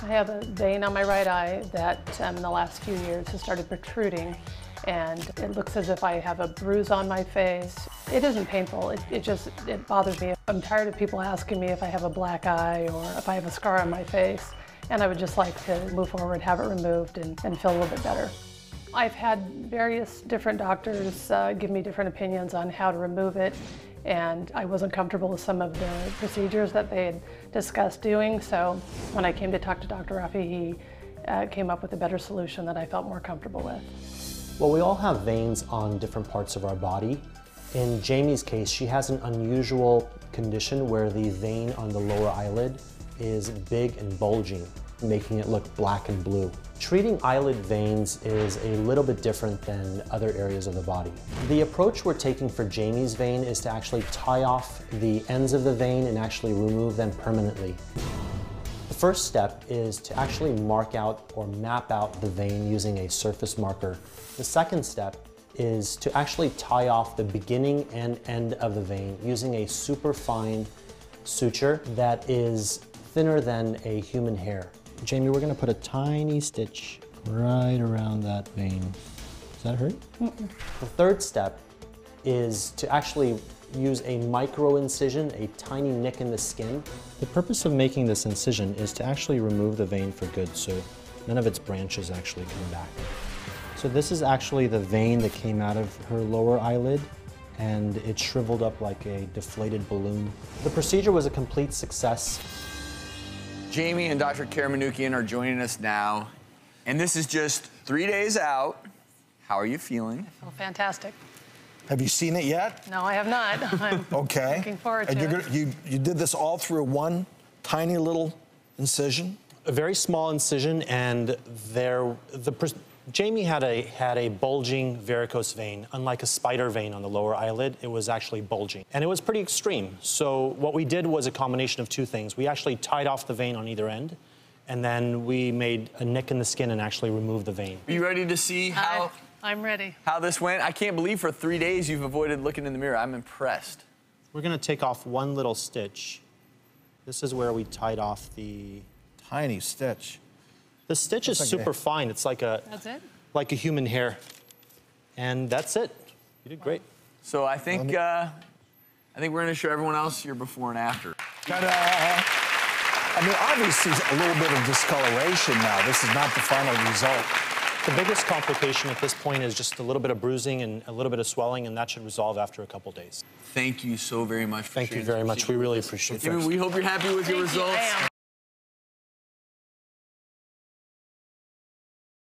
I have a vein on my right eye that in the last few years has started protruding, and it looks as if I have a bruise on my face. It isn't painful, it bothers me. I'm tired of people asking me if I have a black eye or if I have a scar on my face, and I would just like to move forward, have it removed, and feel a little bit better. I've had various different doctors give me different opinions on how to remove it, and I wasn't comfortable with some of the procedures that they had discussed doing, so when I came to talk to Dr. Ruffy, he came up with a better solution that I felt more comfortable with. Well, we all have veins on different parts of our body. In Jamie's case, she has an unusual condition where the vein on the lower eyelid is big and bulging, making it look black and blue. Treating eyelid veins is a little bit different than other areas of the body. The approach we're taking for Jamie's vein is to actually tie off the ends of the vein and actually remove them permanently. The first step is to actually mark out or map out the vein using a surface marker. The second step is to actually tie off the beginning and end of the vein using a super fine suture that is thinner than a human hair. Jamie, we're gonna put a tiny stitch right around that vein. Does that hurt? Mm-mm. The third step is to actually use a micro incision, a tiny nick in the skin. The purpose of making this incision is to actually remove the vein for good, so none of its branches actually come back. So this is actually the vein that came out of her lower eyelid, and it shriveled up like a deflated balloon. The procedure was a complete success. Jamie and Dr. Karamanoukian are joining us now, and this is just 3 days out. How are you feeling? Oh, fantastic. Have you seen it yet? No, I have not. I'm okay. Looking forward to it. You did this all through one tiny little incision? A very small incision, and Jamie had a bulging varicose vein. Unlike a spider vein on the lower eyelid, it was actually bulging. And it was pretty extreme. So what we did was a combination of two things. We actually tied off the vein on either end, and then we made a nick in the skin and actually removed the vein. Are you ready to see how... I'm ready. How this went? I can't believe for 3 days you've avoided looking in the mirror. I'm impressed. We're gonna take off one little stitch. This is where we tied off the... Tiny stitch. The stitch is super fine. It's like a... That's it? Like a human hair. And that's it. You did great. So I think we're gonna show everyone else your before and after. Ta-da! I mean, obviously a little bit of discoloration now. This is not the final result. The biggest complication at this point is just a little bit of bruising and a little bit of swelling, and that should resolve after a couple days. Thank you so very much for Thank you very much. We really appreciate it. We hope you're happy with your results.